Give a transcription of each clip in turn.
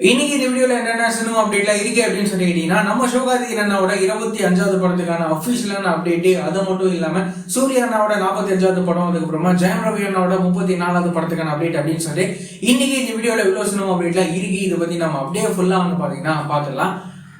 இன்னைக்கு இந்த வீடியோல என்னென்ன சினிமா அப்டேட்ல இருக்கு அப்படின்னு சொல்லி கேட்டீங்கன்னா, நம்ம சிவகார்த்திகேயன் அண்ணாவோட 25வது படத்துக்கான அபிஷியலான அப்டேட். அது மட்டும் இல்லாம சூர்யா அண்ணாவோட 45வது படம், அதுக்கப்புறமா ஜெயம் ரவி அண்ணாவோட 34வது படத்துக்கான அப்டேட் அப்படின்னு சொல்லி இன்னைக்கு இந்த வீடியோல இவ்வளவு சினிமா அப்டேட்ல இருக்கு. இதை பத்தி நம்ம அப்படியே ஃபுல்லா வந்து பாத்தீங்கன்னா பாத்துடலாம்.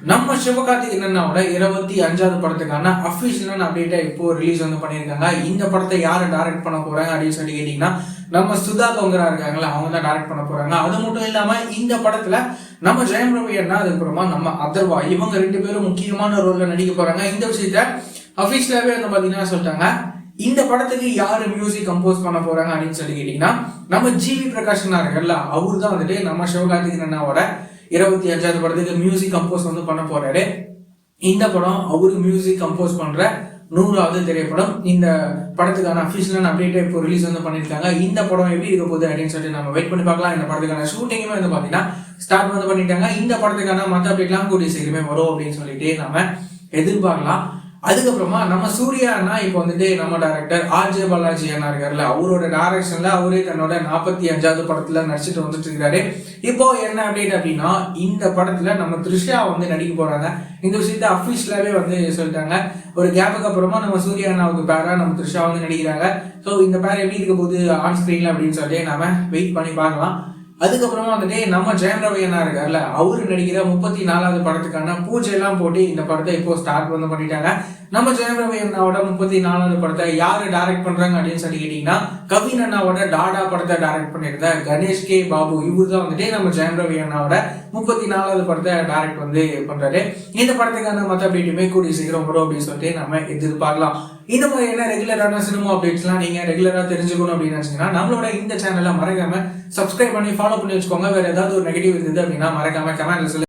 நம்ம சிவகார்த்திகேயன் அண்ணாவோட 25வது படத்துக்கான அபிஷியலான அப்டேட்டை இப்போ ரிலீஸ் வந்து பண்ணியிருக்காங்க. இந்த படத்தை யாரு டைரக்ட் பண்ண போறாங்க அப்படின்னு சொல்லி கேட்டீங்கன்னா, நம்ம சுதா கொங்கரா இருக்காங்களா, அவங்க தான் டைரக்ட் பண்ண போறாங்க. அது மட்டும் இல்லாம இந்த படத்துல நம்ம ஜெயம் ரவி அண்ணா, அதுக்கப்புறமா நம்ம அதர்வா, இவங்க 2 பேரும் முக்கியமான ரோல்ல நடிக்க போறாங்க. இந்த விஷயத்த அபிஷியலாவே வந்து பாத்தீங்கன்னா சொல்லிட்டாங்க. இந்த படத்துக்கு யாரு மியூசிக் கம்போஸ் பண்ண போறாங்க அப்படின்னு சொல்லி கேட்டீங்கன்னா, நம்ம ஜிவி பிரகாஷ் இருக்கார்ல, அவரு தான் வந்துட்டு நம்ம சிவகார்த்திகேயன் அண்ணாவோட 25வது படத்துக்கு மியூசிக் கம்போஸ் வந்து பண்ண போறாரு. இந்த படம் அவரு மியூசிக் கம்போஸ் பண்ற 100வது திரைப்படம். இந்த படத்துக்கான அபிஷியலான அப்டேட்டை இப்போ ரிலீஸ் வந்து பண்ணிருக்காங்க. இந்த படம் எப்படி இருக்க போகுது அப்படின்னு சொல்லிட்டு நம்ம வெயிட் பண்ணி பார்க்கலாம். இந்த படத்துக்கான ஷூட்டிங்குமே வந்து பாத்தீங்கன்னா ஸ்டார்ட் வந்து பண்ணிட்டாங்க. இந்த படத்துக்கான மற்ற அப்டேட்லாம் கூடிய சீக்கிரமே வரும் அப்படின்னு சொல்லிட்டு நம்ம எதிர்பார்க்கலாம். அதுக்கப்புறமா நம்ம சூர்யா அண்ணா இப்போ வந்துட்டு நம்ம டைரக்டர் ஆர்ஜே பாலாஜி அண்ணா இருக்காருல்ல, அவரோட டைரக்ஷன்ல அவரே தன்னோட 45வது படத்துல நடிச்சிட்டு வந்துட்டு இருக்காரு. இப்போ என்ன அப்டேட் அப்படின்னா, இந்த படத்துல நம்ம த்ரிஷா வந்து நடிக்க போறாங்க. இந்த விஷயத்த அபிஷியலாவே வந்து சொல்லிட்டாங்க. ஒரு கேப்புக்கு அப்புறமா நம்ம சூர்யா அண்ணாவுக்கு பேரா நம்ம த்ரிஷா வந்து நடிக்கிறாங்க. ஸோ இந்த பேர் எப்படி இருக்க போகுது ஆன் ஸ்கிரீன்ல அப்படின்னு சொல்லிட்டு நாம வெயிட் பண்ணி பார்க்கலாம். அதுக்கப்புறமா வந்துட்டு நம்ம ஜெயம் ரவி அண்ணா இருக்காருல்ல, அவரு நடிக்கிற 34வது படத்துக்கான பூஜை எல்லாம் போட்டு இந்த படத்தை இப்போ ஸ்டார்ட் வந்து பண்ணிட்டாங்க. நம்ம ஜெயம் ரவி அண்ணாவோட 34வது படத்தை யாரு டைரக்ட் பண்றாங்க அப்படின்னு சொல்லி கேட்டீங்கன்னா, கவின் அண்ணாவோட டாடா படத்தை டைரக்ட் பண்ணியிருந்த கணேஷ் கே பாபு, இவரு தான் வந்துட்டு நம்ம ஜெயம் ரவி அண்ணாவோட 34வது படத்தை டைரக்ட் வந்து பண்றாரு. இந்த படத்துக்கான மற்ற அப்டேட்டுமே கூடிய சீக்கிரம் வரும் அப்படின்னு சொல்லிட்டு நம்ம எதிர்பார்க்கலாம். இந்த மாதிரியான ரெகுலரான சினிமா அப்டேட்ஸ்லாம் நீங்க ரெகுலரா தெரிஞ்சுக்கணும் அப்படின்னு நினைச்சீங்கன்னா, நம்மளோட இந்த சேனலை மறக்காம சப்ஸ்கிரைப் பண்ணி ஃபாலோ பண்ணி வச்சுக்கோங்க. வேற ஏதாவது ஒரு நெகட்டிவ் இருந்தது அப்படின்னா மறக்காம கமெண்ட்ல